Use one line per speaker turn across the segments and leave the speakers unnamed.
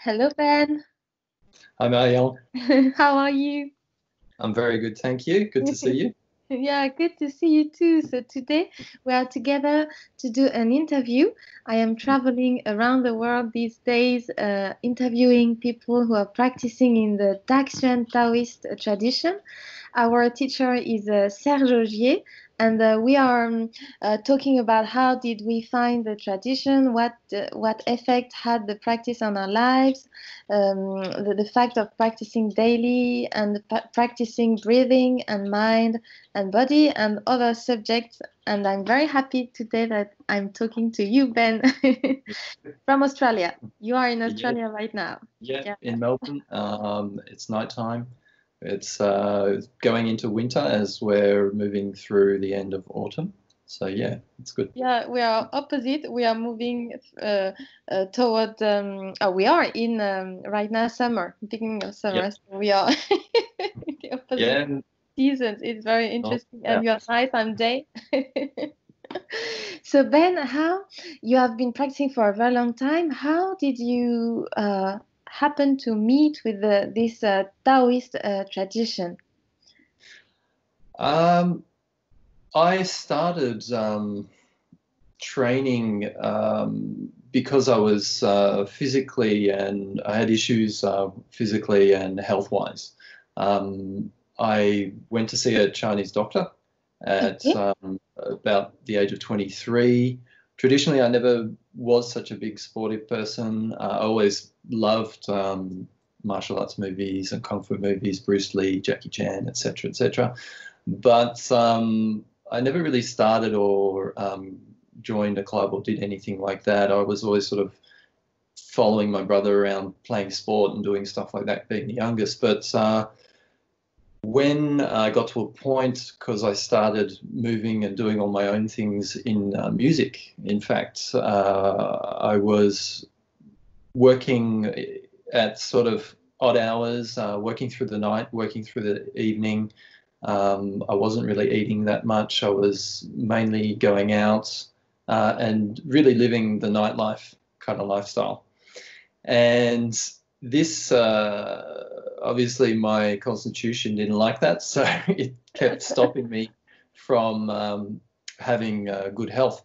Hello, Ben.
Hi, Marielle.
How are you?
I'm very good, thank you. Good to see you.
Yeah, good to see you too. So today we are together to do an interview. I am traveling around the world these days, interviewing people who are practicing in the DaXuan Taoïste tradition. Our teacher is Serge Augier, and we are talking about how did we find the tradition, what effect had the practice on our lives, the fact of practicing daily and practicing breathing and mind and body and other subjects. And I'm very happy today that I'm talking to you, Ben, from Australia. You are in
Yeah,
Australia right now.
yeah,
Yeah.
in Melbourne. It's nighttime. It's going into winter as we're moving through the end of autumn. So yeah, it's good.
Yeah, we are opposite. We are moving toward. We are in right now summer, beginning of
Yep.
summer. So we are the opposite
Yeah.
seasons. It's very
Oh,
interesting,
yeah.
and you are night, I'm day. So Ben, how you have been practicing for a very long time? How did you happen to meet with this Taoist tradition?
Um, I started training because I was physically and I had issues physically and health-wise. I went to see a Chinese doctor at
Okay.
about the age of 23. Traditionally, I never was such a big sportive person. I always loved martial arts movies and kung fu movies, Bruce Lee, Jackie Chan, etc., etc. But I never really started or joined a club or did anything like that. I was always sort of following my brother around playing sport and doing stuff like that, being the youngest. But when I got to a point, because I started moving and doing all my own things in music, in fact, I was working at sort of odd hours, working through the night, working through the evening. I wasn't really eating that much. I was mainly going out and really living the nightlife kind of lifestyle. And this, obviously, my constitution didn't like that, so it kept stopping me from having good health.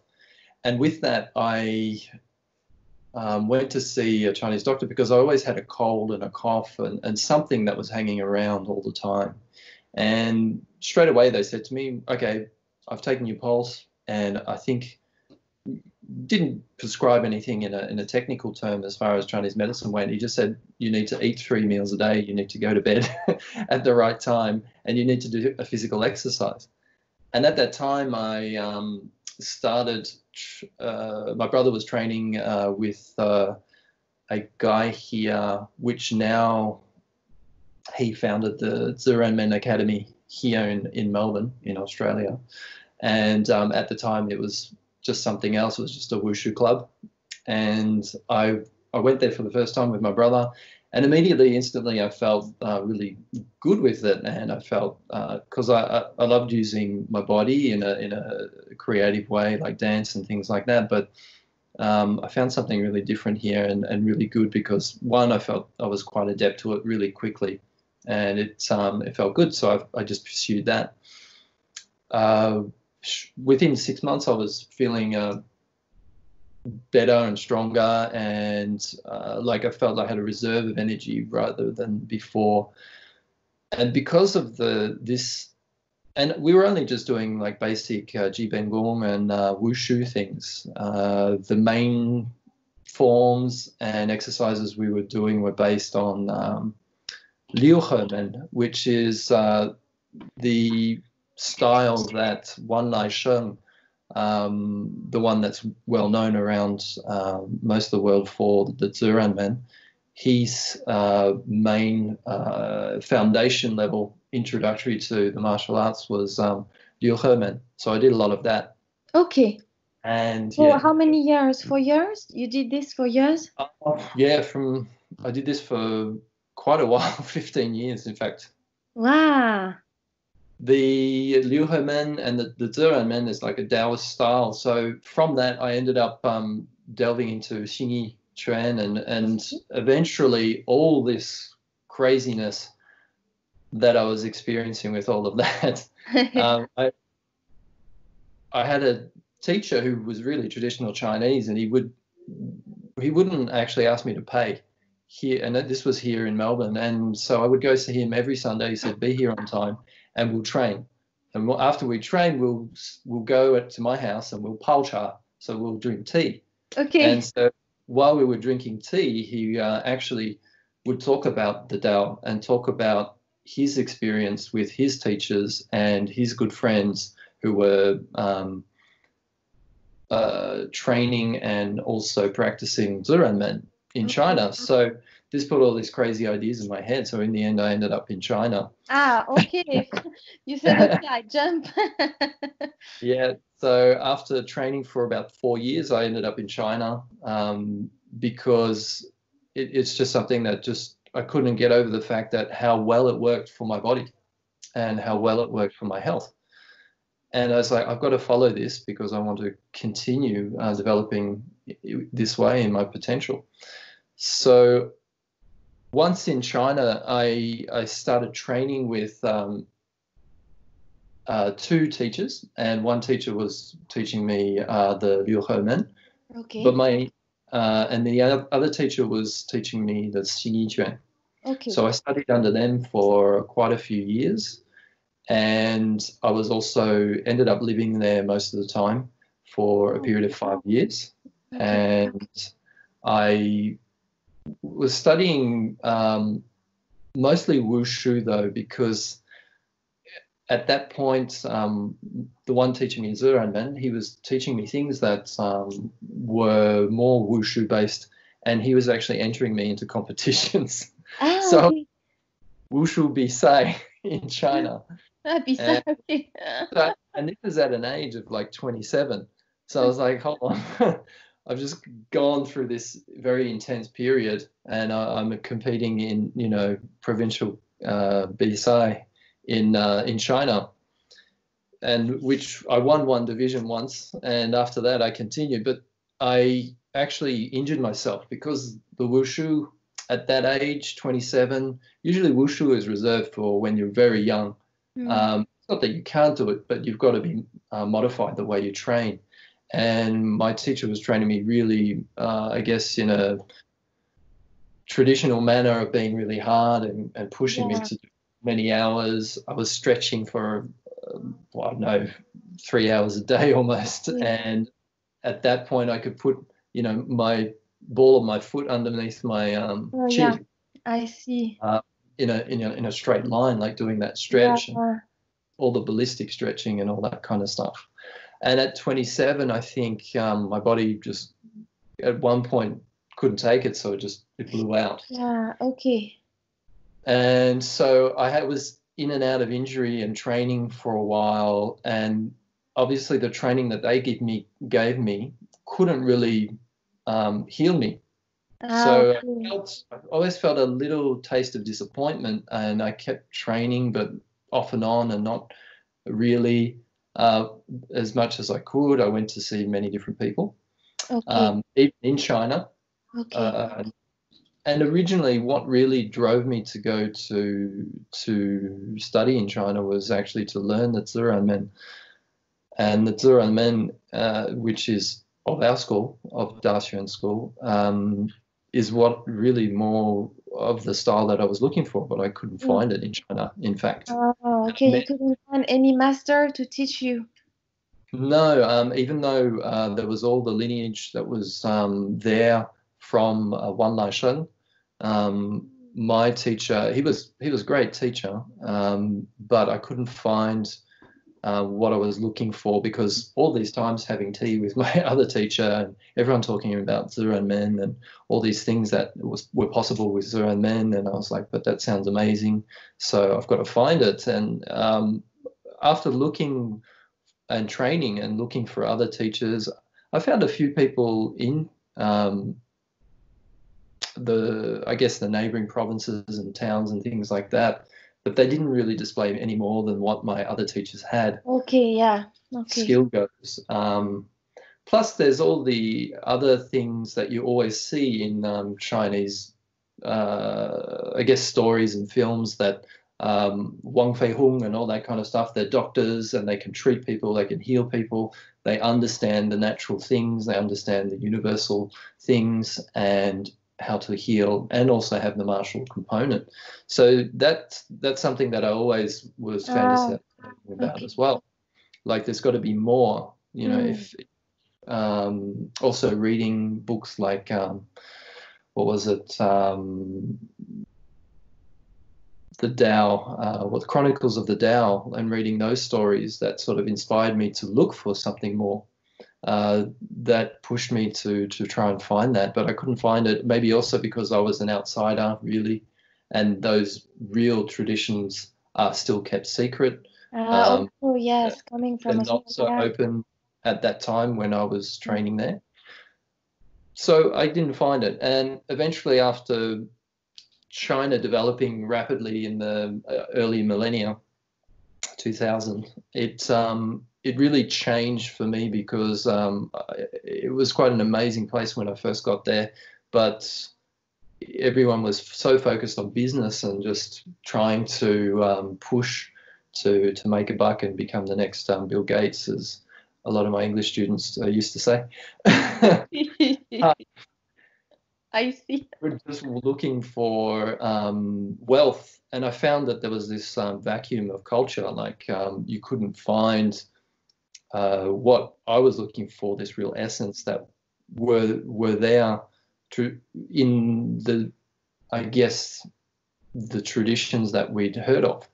And with that, I went to see a Chinese doctor because I always had a cold and a cough and something that was hanging around all the time. And straight away they said to me, okay, I've taken your pulse and I think didn't prescribe anything in a technical term as far as Chinese medicine went. He just said you need to eat 3 meals a day, you need to go to bed at the right time, and you need to do a physical exercise. And at that time, I started. My brother was training with a guy here, which now he founded the DaXuan Men Academy here in Melbourne, in Australia. And at the time, it was just something else. It was just a wushu club. And I went there for the first time with my brother. And immediately, instantly, I felt really good with it. And I felt, because I loved using my body in a creative way, like dance and things like that. But I found something really different here and really good because, one, I felt I was quite adept to it really quickly. And it felt good. So I just pursued that. Within 6 months, I was feeling better and stronger, and like I felt I had a reserve of energy rather than before. And because of this, and we were only just doing like basic Ji Gong and Wushu things. The main forms and exercises we were doing were based on Liu Hemen, which is the style that Wan Lai Sheng, the one that's well known around most of the world for the DaXuan men, his main foundation level introductory to the martial arts was Liu Hemen. So I did a lot of that.
Okay.
And
For
yeah.
how many years? 4 years? You did this for years?
Yeah, I did this for quite a while, 15 years, in fact.
Wow.
The Liu Hemen and the DaXuan men is like a Taoist style. So from that, I ended up delving into Xingyi Chuan, and eventually all this craziness that I was experiencing with all of that, I had a teacher who was really traditional Chinese, and he wouldn't actually ask me to pay here, and this was here in Melbourne, and so I would go see him every Sunday. He said, "Be here on time, and we'll train. And after we train, we'll go to my house and we'll pao cha, so we'll drink tea."
Okay.
And so while we were drinking tea, he actually would talk about the Tao and talk about his experience with his teachers and his good friends who were training and also practicing Ziranmen in China. So this put all these crazy ideas in my head. So in the end, I ended up in China.
Ah, okay. You said, okay, I jump.
Yeah. So after training for about 4 years, I ended up in China because it's just something that I couldn't get over the fact that how well it worked for my body and how well it worked for my health. And I was like, I've got to follow this because I want to continue developing this way in my potential. So once in China, I started training with 2 teachers, and one teacher was teaching me the Liu Men.
Okay.
But and the other teacher was teaching me the Xingyi Quan.
Okay.
So I studied under them for quite a few years. And I was also ended up living there most of the time for a period of 5 years.
Okay.
And I was studying mostly wushu, though, because at that point, the one teaching me Ziranmen, he was teaching me things that were more wushu based, and he was actually entering me into competitions. So
okay.
wushu bisai in China. And this is at an age of like 27. So I was like, hold on, I've just gone through this very intense period, and I'm competing in, provincial Bisai in China, and which I won 1 division once, and after that I continued. But I actually injured myself because the wushu at that age, 27, usually wushu is reserved for when you're very young. It's not that you can't do it, but you've got to be modified the way you train. And my teacher was training me really, I guess, in a traditional manner of being really hard and pushing me to do many hours. I was stretching for, I don't know, 3 hours a day almost. And at that point, I could put, my ball of my foot underneath my chin.
Yeah, I see.
In a straight line, like doing that stretch, and all the ballistic stretching and all that kind of stuff. And at 27, I think my body just at one point couldn't take it, so it blew out.
Yeah, okay.
And so I was in and out of injury and training for a while, and obviously the training that they gave me couldn't really heal me. So I always felt a little taste of disappointment, and I kept training, but off and on, and not really as much as I could. I went to see many different people, even in China. And originally, what really drove me to go to study in China was actually to learn the Ziranmen. And the Ziranmen, which is of our school, of DaXuan school, is what really more of the style that I was looking for, but I couldn't find it in China, in fact.
Oh, okay. You couldn't find any master to teach you?
No, even though there was all the lineage that was there from Wan Laishen, my teacher, he was a great teacher, but I couldn't find what I was looking for, because all these times having tea with my other teacher and everyone talking about Ziranmen and all these things that were possible with Ziranmen, and I was like, but that sounds amazing, so I've got to find it. And after looking and training and looking for other teachers, I found a few people in the neighboring provinces and towns and things like that, but they didn't really display any more than what my other teachers had.
Okay, yeah.
Skill goes. Plus, there's all the other things that you always see in Chinese, I guess, stories and films that Wang Fei Hung and all that kind of stuff. They're doctors and they can treat people, they can heal people. They understand the natural things, they understand the universal things and how to heal, and also have the martial component. So that's something that I always was fantasizing about as well. Like there's got to be more, you know, if also reading books like what was it, the Tao, the Chronicles of the Tao, and reading those stories, that sort of inspired me to look for something more. That pushed me to try and find that, but I couldn't find it. Maybe also because I was an outsider, really, and those real traditions are still kept secret.
Oh yes, coming from
and not so open at that time when I was training there. So I didn't find it, and eventually, after China developing rapidly in the early millennia, 2000, it really changed for me, because it was quite an amazing place when I first got there, but everyone was so focused on business and just trying to push to make a buck and become the next Bill Gates, as a lot of my English students used to say.
I see.
We're just looking for wealth, and I found that there was this vacuum of culture. Like you couldn't find what I was looking for, this real essence that were there in the, I guess, the traditions that we'd heard of.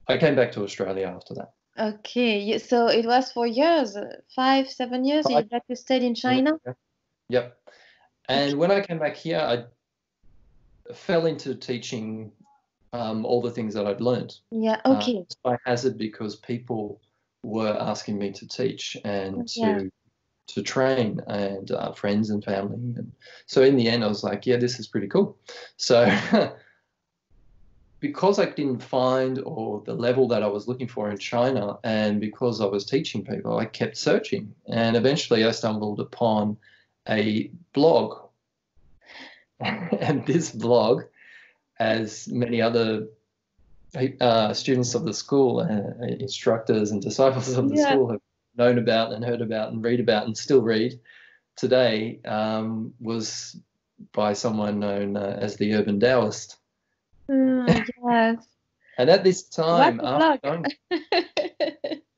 I came back to Australia after that.
Okay, so it was for years, 5, 7 years that you stayed in China?
Yep. And when I came back here, I fell into teaching all the things that I'd learned.
Yeah, okay.
By hazard, because people were asking me to teach and to train, and friends and family. And so in the end, I was like, yeah, this is pretty cool. So because I didn't find the level that I was looking for in China, and because I was teaching people, I kept searching. And eventually I stumbled upon a blog. And this blog, as many other students of the school, instructors and disciples of the school have known about and heard about and read about and still read today, was by someone known as the Urban Taoist.
Yes.
And at this time,
what a blog.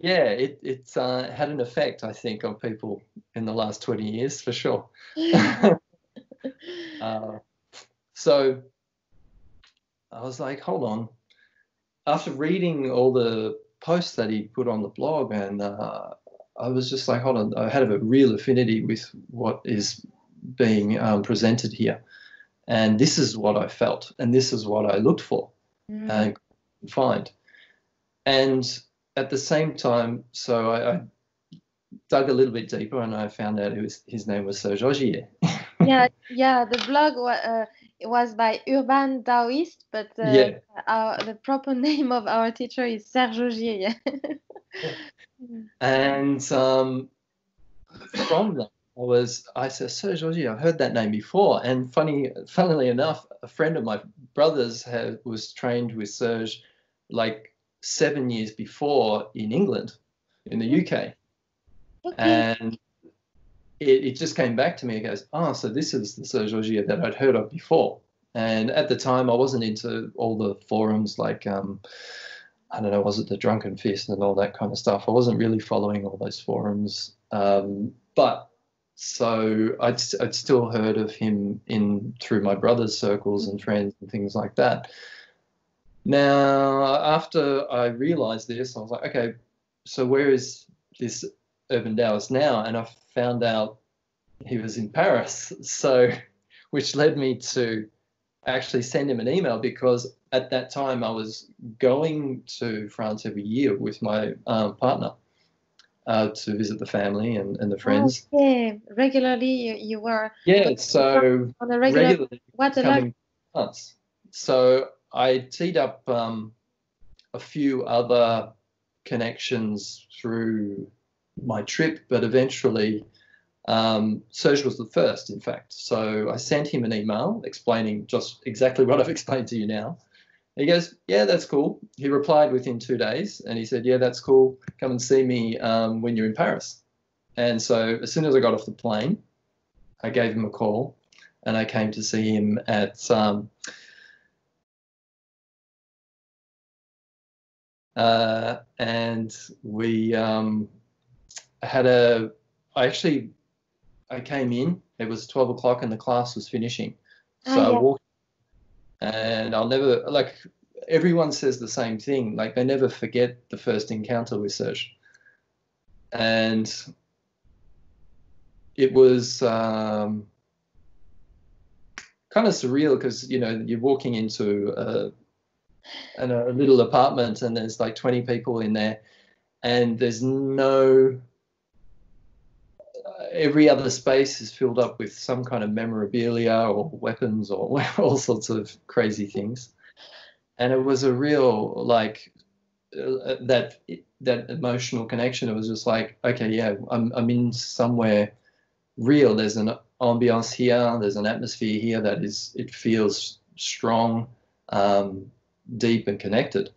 it had an effect, I think, on people in the last 20 years for sure. So I was like, hold on. After reading all the posts that he put on the blog, and I was just like, hold on, I had a real affinity with what is being presented here. And this is what I felt, and this is what I looked for and couldn't find. And at the same time, so I dug a little bit deeper, and I found out his name was Serge Augier.
Yeah. The blog was by Urban Taoïste, but the proper name of our teacher is Serge Augier.
And from that, I said, Serge Augier, I've heard that name before. And funnily enough, a friend of my brother's was trained with Serge like 7 years before in England, in the UK. Okay. And it just came back to me. It goes, so this is the Serge Augier that I'd heard of before. And at the time, I wasn't into all the forums like, I don't know, was it the Drunken Fist and all that kind of stuff? I wasn't really following all those forums. But so I'd still heard of him through my brother's circles and friends and things like that. Now, after I realized this, I was like, okay, so where is this Urban Taoist now? And I found out he was in Paris, which led me to actually send him an email, because at that time I was going to France every year with my partner to visit the family and the friends.
Okay, regularly you were.
Yeah, so
on a regularly. What a
coming to France. So I teed up a few other connections through my trip, but eventually Serge was the first, in fact. So I sent him an email explaining just exactly what I've explained to you now. He goes, yeah, that's cool. He replied within 2 days, and he said, yeah, that's cool. Come and see me when you're in Paris. And so as soon as I got off the plane, I gave him a call, and I came to see him at and we had I came in, it was 12 o'clock and the class was finishing. So I walked, and I'll never, like, everyone says the same thing, like they never forget the first encounter with Serge. And it was kind of surreal because, you know, you're walking into a little apartment and there's like 20 people in there, and there's no, every other space is filled up with some kind of memorabilia or weapons or all sorts of crazy things. And it was a real, like, that emotional connection. It was just like, okay, yeah, I'm in somewhere real. There's an ambiance here. There's an atmosphere here that it feels strong, deep and connected.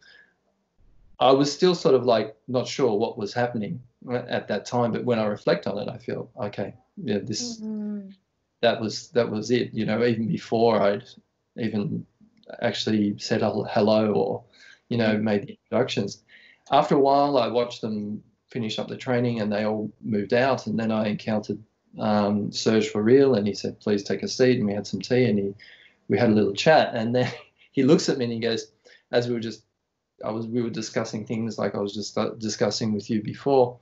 I was still sort of like not sure what was happening at that time, but when I reflect on it, I feel, okay, yeah, this, that was it, you know, even before I'd even actually said hello or, you know, made the introductions. After a while, I watched them finish up the training and they all moved out, and then I encountered Serge for real, and he said, please take a seat, and we had some tea, and we had a little chat, and then he looks at me and he goes, as we were discussing things like I was just discussing with you before,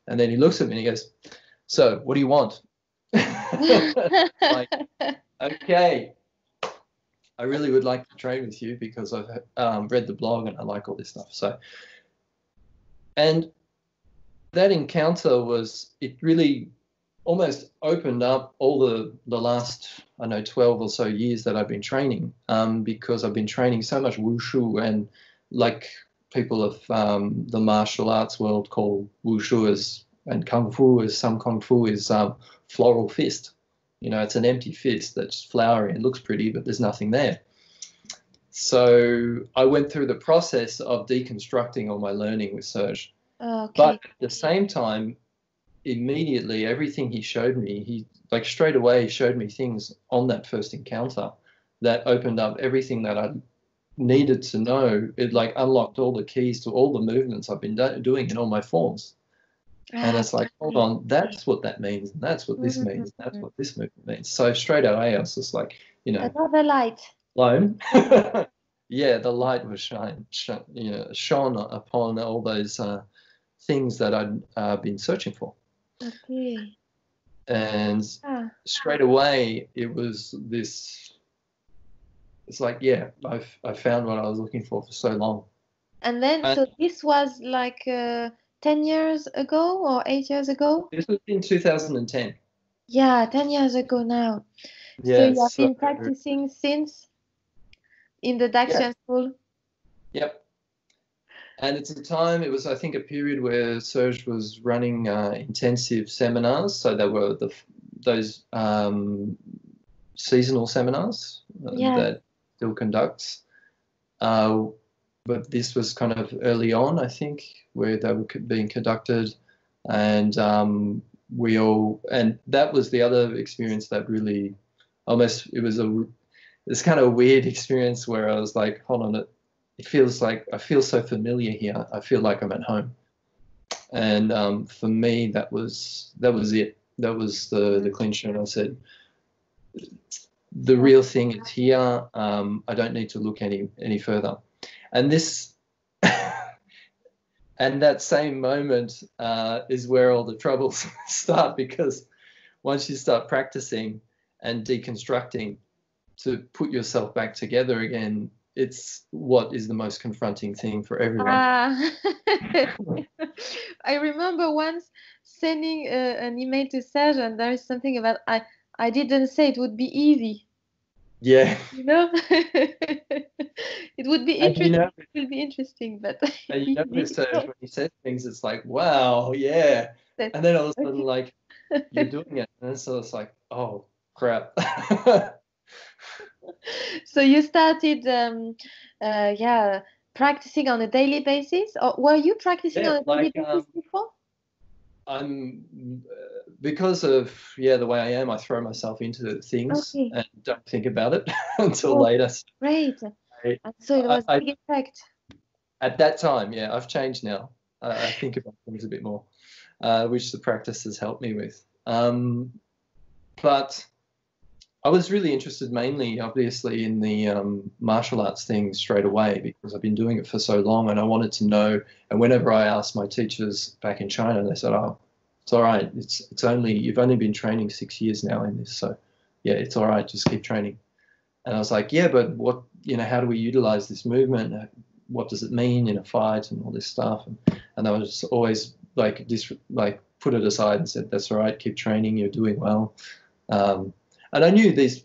and then he looks at me and he goes, so what do you want? Like, okay, I really would like to train with you because I've read the blog and I like all this stuff. So, and that encounter it really almost opened up all the last, I know, 12 or so years that I've been training, because I've been training so much wushu, and like people of the martial arts world call wushu and kung fu is floral fist. You know, it's an empty fist that's flowery and looks pretty, but there's nothing there. So I went through the process of deconstructing all my learning with Serge. Okay. But at the same time, immediately, everything he showed me, he like straight away showed me things on that first encounter that opened up everything that I needed to know. It like unlocked all the keys to all the movements I've been doing in all my forms. And it's like, hold on, that's what that means, and that's what this means, and that's what this movement means. So straight away, I was just like, you know,
another light.
Blown. Yeah, the light was shone upon all those things that I'd been searching for.
Okay.
And straight away, it was this. It's like, yeah, I found what I was looking for so long.
And then, so this was like 10 years ago or 8 years ago?
This was in 2010.
Yeah, 10 years ago now.
Yeah,
so you have been practicing since in the DaXuan school?
Yep. And at the time, it was, I think, a period where Serge was running intensive seminars. So there were those seasonal seminars that still conducts. But this was kind of early on, I think, where they were being conducted. And and that was the other experience that really almost, it's kind of a weird experience where I was like, hold on, it feels like I feel so familiar here. I feel like I'm at home. And for me, that was it. That was the clincher. And I said, the real thing is here. I don't need to look any further. And this, and that same moment is where all the troubles start, because once you start practicing and deconstructing to put yourself back together again, it's what is the most confronting thing for everyone.
I remember once sending an email to Serge, and there is something about I didn't say it would be easy.
Yeah.
You know, it would be interesting. It will be interesting, but
and you know, Serge, when he says things, it's like, wow, yeah, And then all of a sudden, like, you're doing it. And so it's like, oh, crap.
So you started, practicing on a daily basis, or were you practicing on a daily basis before?
Because of the way I am, I throw myself into things and don't think about it until later.
Great. So it was a big effect.
At that time, I've changed now. I think about things a bit more, which the practice has helped me with. But I was really interested mainly, obviously, in the martial arts thing straight away, because I've been doing it for so long and I wanted to know. And whenever I asked my teachers back in China, they said, oh, it's all right. You've only been training 6 years now in this. So, yeah, it's all right. Just keep training. And I was like, yeah, but what, how do we utilize this movement? What does it mean in a fight and all this stuff? And I was always like put it aside and said, that's all right. Keep training. You're doing well. And I knew these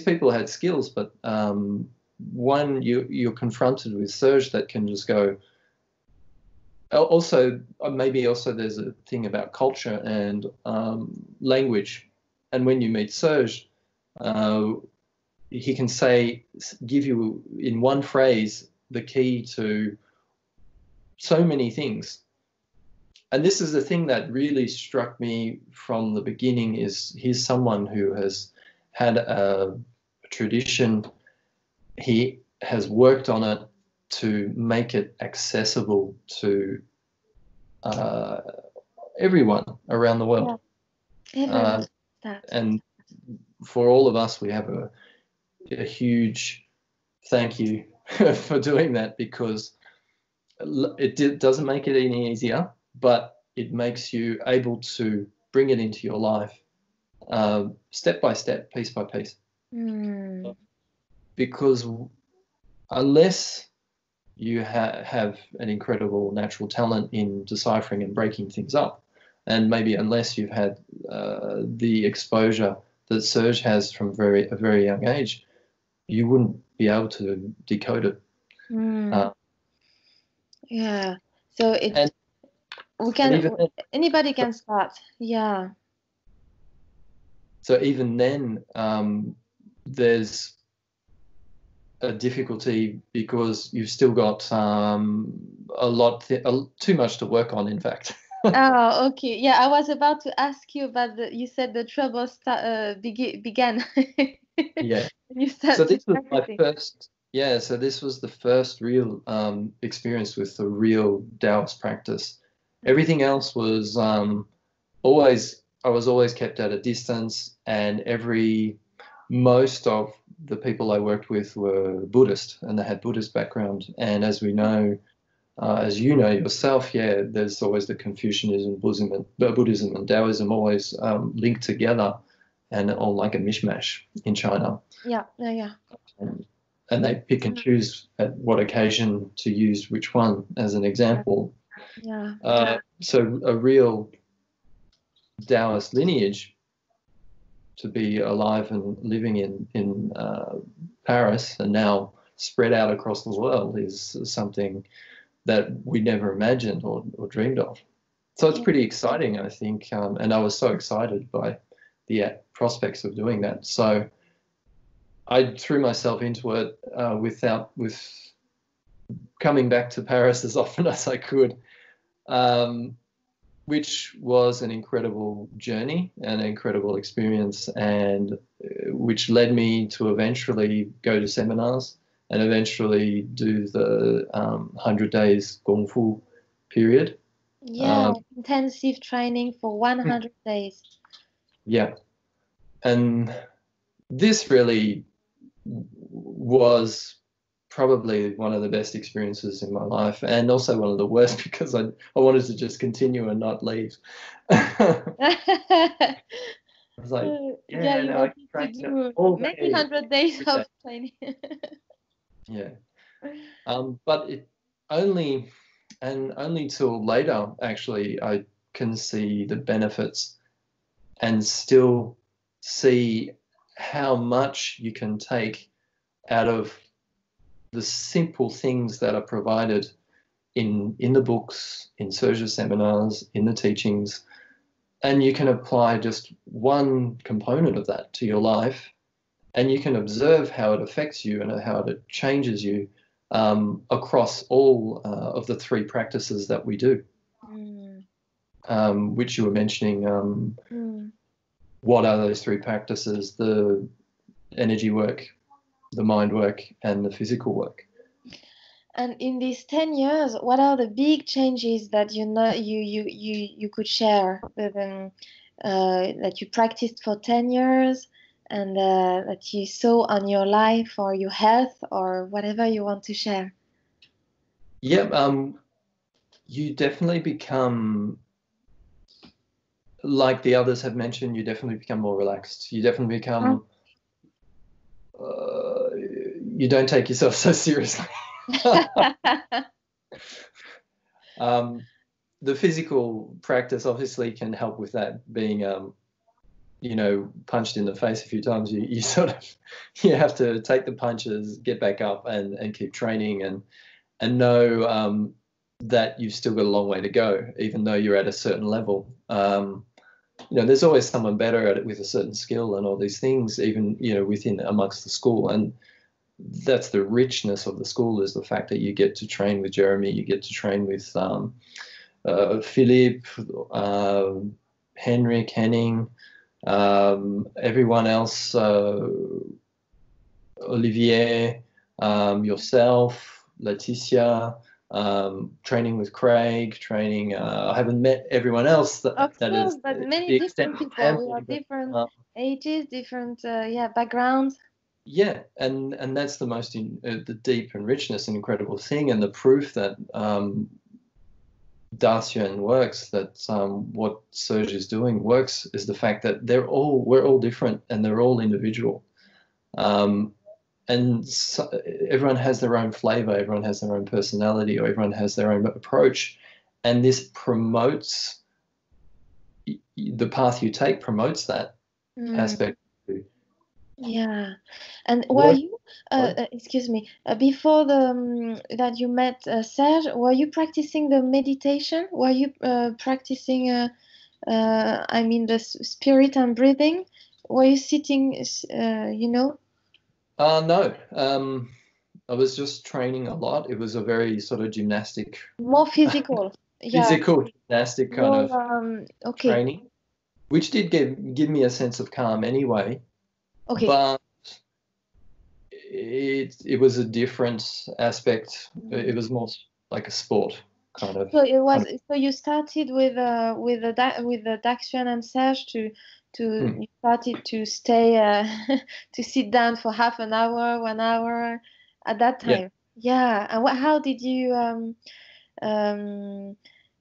people had skills, but one, you're confronted with Serge that can just go. Also, maybe also there's a thing about culture and language. And when you meet Serge, he can give you in one phrase the key to so many things. And this is the thing that really struck me from the beginning, is he's someone who has had a tradition. He has worked on it to make it accessible to everyone around the world. And for all of us, we have a huge thank you for doing that, because it doesn't make it any easier, but it makes you able to bring it into your life step by step, piece by piece. Because unless you have an incredible natural talent in deciphering and breaking things up, and maybe unless you've had the exposure that Serge has from a very young age, you wouldn't be able to decode it.
So anybody can start. Yeah.
So even then, there's a difficulty, because you've still got too much to work on, in fact.
Oh, okay. Yeah, I was about to ask you about you said the trouble began.
Yeah.
You started
so this was my first. Yeah. So this was the first real experience with the real Taoist practice. Everything else was I was always kept at a distance, and most of the people I worked with were Buddhist, and they had Buddhist background. And as we know, as you know yourself, there's always the Confucianism, Buddhism and Taoism always linked together, and all like a mishmash in China.
Yeah.
And they pick and choose at what occasion to use which one as an example. So a real Taoist lineage to be alive and living in Paris, and now spread out across the world, is something that we never imagined or dreamed of. So it's pretty exciting, I think, and I was so excited by the prospects of doing that. So I threw myself into it with coming back to Paris as often as I could, which was an incredible journey and an incredible experience, and which led me to eventually go to seminars and eventually do the 100 days Gong Fu period.
Intensive training for 100 days.
Yeah. And this really was probably one of the best experiences in my life, and also one of the worst, because I wanted to just continue and not leave. I was like,
you wanted to do many 100 days of training.
But it only till later, actually, I can see the benefits and still see how much you can take out of the simple things that are provided in the books, in Serge's seminars, in the teachings, And you can apply just one component of that to your life, and you can observe how it affects you and how it changes you across all of the three practices that we do, which you were mentioning. What are those three practices? The energy work, the mind work, and the physical work.
And in these 10 years, what are the big changes that you could share with them, that you practiced for 10 years and that you saw on your life or your health or whatever you want to share?
Yeah, you definitely become, like the others have mentioned, you definitely become more relaxed. You definitely become, you don't take yourself so seriously. The physical practice obviously can help with that, being you know, punched in the face a few times. You sort of, you have to take the punches, get back up and keep training and know that you've still got a long way to go, even though you're at a certain level. You know, there's always someone better at it with a certain skill and all these things, even, you know, within amongst the school. And that's the richness of the school, is the fact that you get to train with Jeremy, you get to train with Philippe, Henrik, Henning, everyone else, Olivier, yourself, Laetitia, training with Craig, training. I haven't met everyone else that
course,
is
but many
the
different
extended
people.
family,
We have
but,
different ages, different backgrounds.
yeah, and that's the most the deep and richness and incredible thing, and the proof that DaXuan works, that what Serge is doing works, is the fact that we're all different and they're all individual, and so everyone has their own flavor, everyone has their own personality, or everyone has their own approach, and this promotes, the path you take promotes that aspect.
Yeah, and were you, excuse me, before that you met Serge, were you practicing the meditation? Were you practicing, I mean, the spirit and breathing? Were you sitting, you know?
No, I was just training a lot. It was a very sort of gymnastic,
More physical, yeah.
physical gymnastic kind of
okay.
training, which did give me a sense of calm anyway.
Okay.
But it was a different aspect. It was more like a sport kind of.
So it was. So you started with the DaXuan and Serge you started to stay to sit down for half an hour, 1 hour at that time. Yeah. And how did you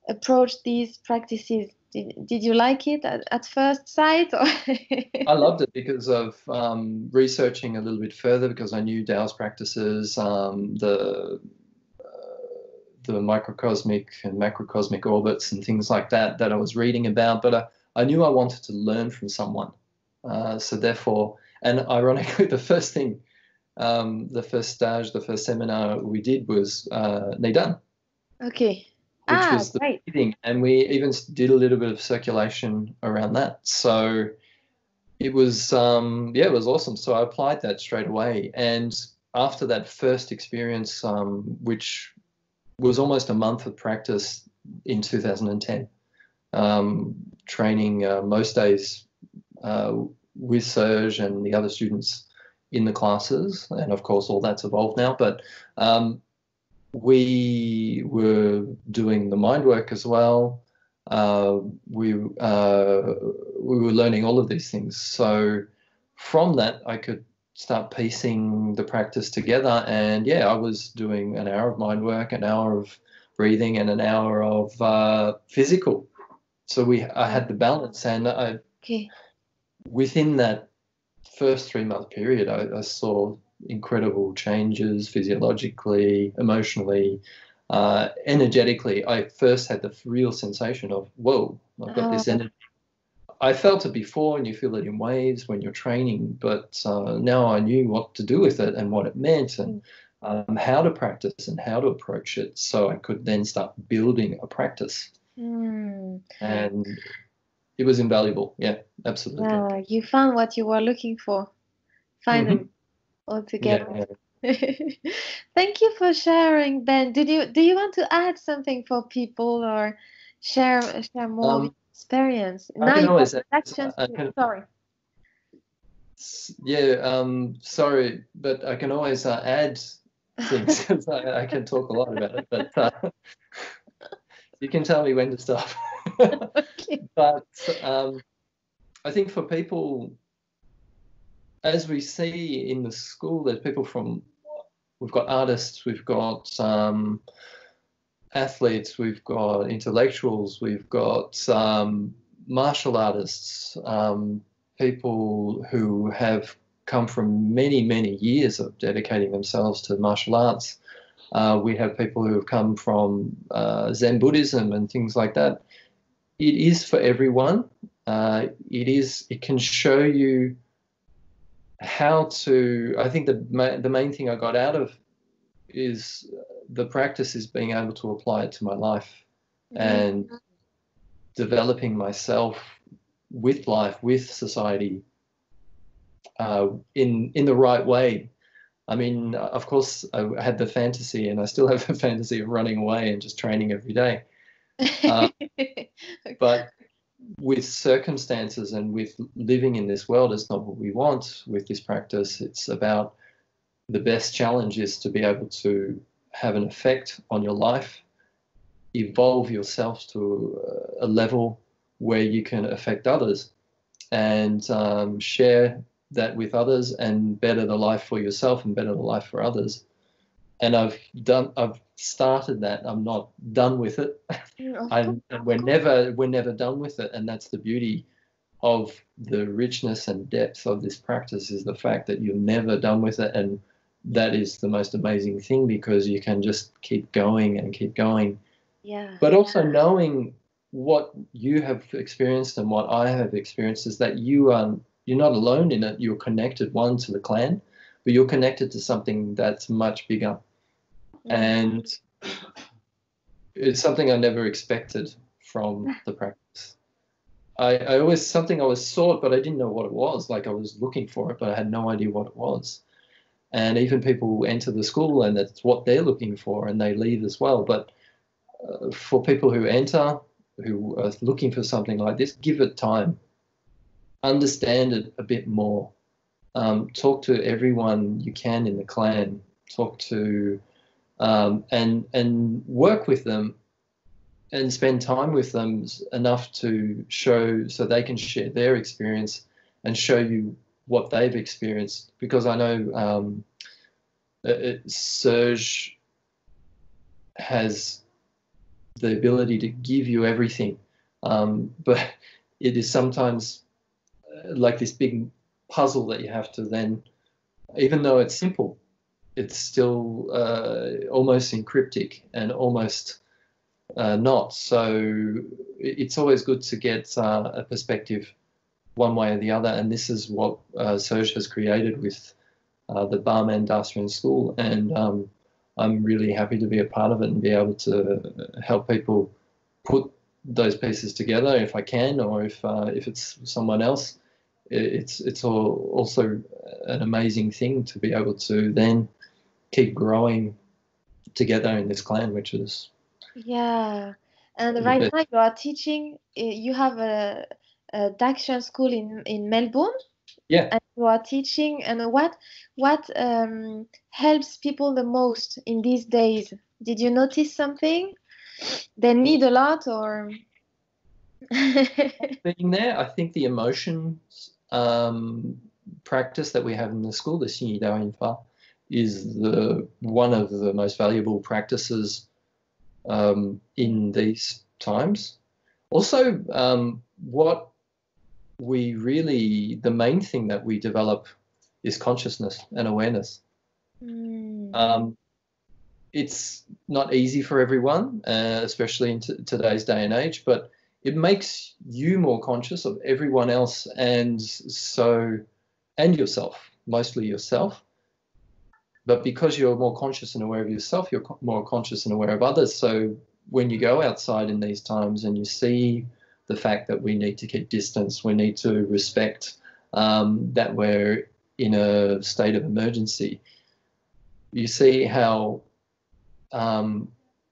approach these practices? Did you like it at first sight? Or
I loved it because of researching a little bit further, because I knew Tao's practices, the microcosmic and macrocosmic orbits and things like that I was reading about, but I knew I wanted to learn from someone. So therefore, and ironically, the first thing, the first stage, the first seminar we did was Nidan.
Okay.
Which was the
great.
breathing, and we even did a little bit of circulation around that. So it was, it was awesome. So I applied that straight away. And after that first experience, which was almost a month of practice in 2010, training most days with Serge and the other students in the classes. And of course, all that's evolved now. But we were doing the mind work as well. We were learning all of these things. So from that, I could start piecing the practice together. And yeah, I was doing an hour of mind work, an hour of breathing, and an hour of physical. So I had the balance, and within that first 3-month period, I saw incredible changes physiologically, emotionally, energetically. I first had the real sensation of, whoa, I've got this energy. I felt it before, and you feel it in waves when you're training, but now I knew what to do with it and what it meant, and how to practice and how to approach it, so I could then start building a practice. And it was invaluable. Yeah, absolutely.
Yeah, you found what you were looking for, finally, all together.
Yeah.
Thank you for sharing, Ben. Do you want to add something for people or share more of your experience?
I
Now
can
you have
always,
the actions. Sorry.
sorry, but I can always add things because I can talk a lot about it, but you can tell me when to stop.
Okay.
But I think for people, as we see in the school, there's people we've got artists, we've got athletes, we've got intellectuals, we've got martial artists, people who have come from many, many years of dedicating themselves to martial arts. We have people who have come from Zen Buddhism and things like that. It is for everyone. It can show you how to. I think the main thing I got out of is the practice is being able to apply it to my life and developing myself with life, with society, in the right way. I mean, of course, I had the fantasy, and I still have the fantasy of running away and just training every day.
Okay.
But with circumstances and with living in this world, it's not what we want with this practice. It's about the best challenge is to be able to have an effect on your life, evolve yourself to a level where you can affect others and share that with others and better the life for yourself and better the life for others. And I've started that. I'm not done with it. And we're never done with it. And that's the beauty of the richness and depth of this practice, is the fact that you're never done with it. And that is the most amazing thing, because you can just keep going and keep going.
Yeah.
But also knowing what you have experienced and what I have experienced is that you're not alone in it. You're connected, one, to the clan, but you're connected to something that's much bigger. And it's something I never expected from the practice. I always, something I was sought, but I didn't know what it was. Like, I was looking for it, but I had no idea what it was. And even people enter the school and that's what they're looking for, and they leave as well. But for people who enter, who are looking for something like this, give it time. Understand it a bit more. Talk to everyone you can in the clan. Talk to and work with them and spend time with them enough to show, so they can share their experience and show you what they've experienced. Because I know Serge has the ability to give you everything, but it is sometimes like this big puzzle that you have to then, even though it's simple, it's still almost encryptic and almost not. So it's always good to get a perspective one way or the other, and this is what Serge has created with the Barman DaXuan School, and I'm really happy to be a part of it and be able to help people put those pieces together if I can, or if it's someone else. It's also an amazing thing to be able to then keep growing together in this clan, which is
And right now you are teaching. You have a DaXuan school in Melbourne.
Yeah.
And you are teaching. And what helps people the most in these days? Did you notice something? They need a lot, or
being there, I think the emotions practice that we have in the school, the Xing Yi Dao Yin Fa, is one of the most valuable practices in these times. Also, the main thing that we develop is consciousness and awareness. It's not easy for everyone, especially in today's day and age, but it makes you more conscious of everyone else, and yourself, mostly yourself. But because you're more conscious and aware of yourself, you're more conscious and aware of others. So when you go outside in these times and you see the fact that we need to keep distance, we need to respect that we're in a state of emergency. You see how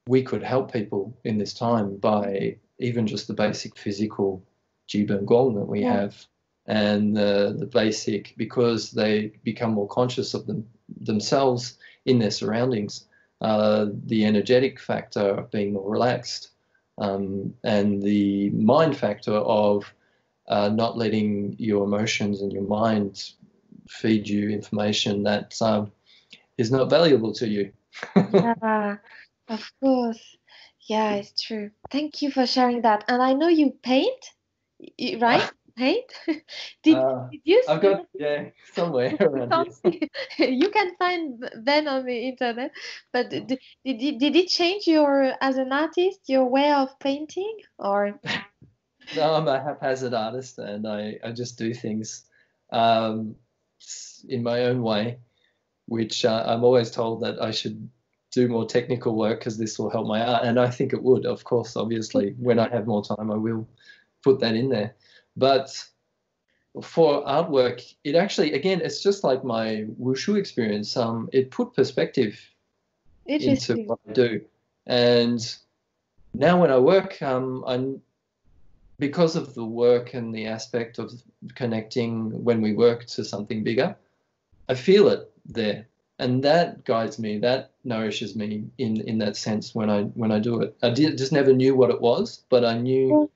we could help people in this time by even just the basic physical jibengong that we have, and the basic, because they become more conscious of themselves in their surroundings, the energetic factor of being more relaxed, and the mind factor of not letting your emotions and your mind feed you information that is not valuable to you.
Yeah, of course. Yeah, it's true. Thank you for sharing that. And I know you paint, right? Paint? Did you
I've got, somewhere around here.
you can find Ben on the internet, but did it change your, as an artist, your way of painting, or?
No, I'm a haphazard artist, and I just do things in my own way, which I'm always told that I should do more technical work because this will help my art, and I think it would, of course. Obviously, when I have more time, I will put that in there. But for artwork, it actually, again, it's just like my wushu experience. It put perspective into what I do, and now when I work, because of the work and the aspect of connecting when we work to something bigger, I feel it there, and that guides me, that nourishes me in that sense when I do it. I just never knew what it was, but I knew,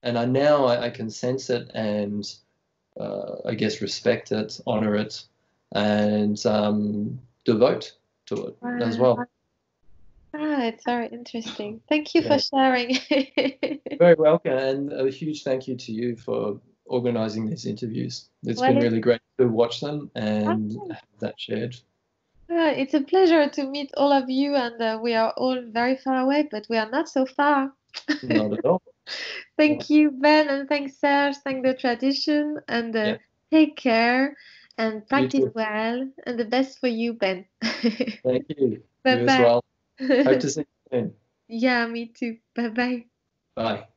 and I can sense it, and I guess respect it, honor it, and devote to it as well.
It's very interesting. Thank you for sharing.
Very welcome, and a huge thank you to you for organizing these interviews. It's been really great to watch them and have that shared.
It's a pleasure to meet all of you, and we are all very far away, but we are not so far.
Not at all.
Thank you, Ben, and thanks, Serge. Thank the tradition, and take care and practice well, and the best for you, Ben.
Thank you.
Bye-bye.
You as well. Hope to see you soon.
Yeah, me too. Bye-bye.
Bye.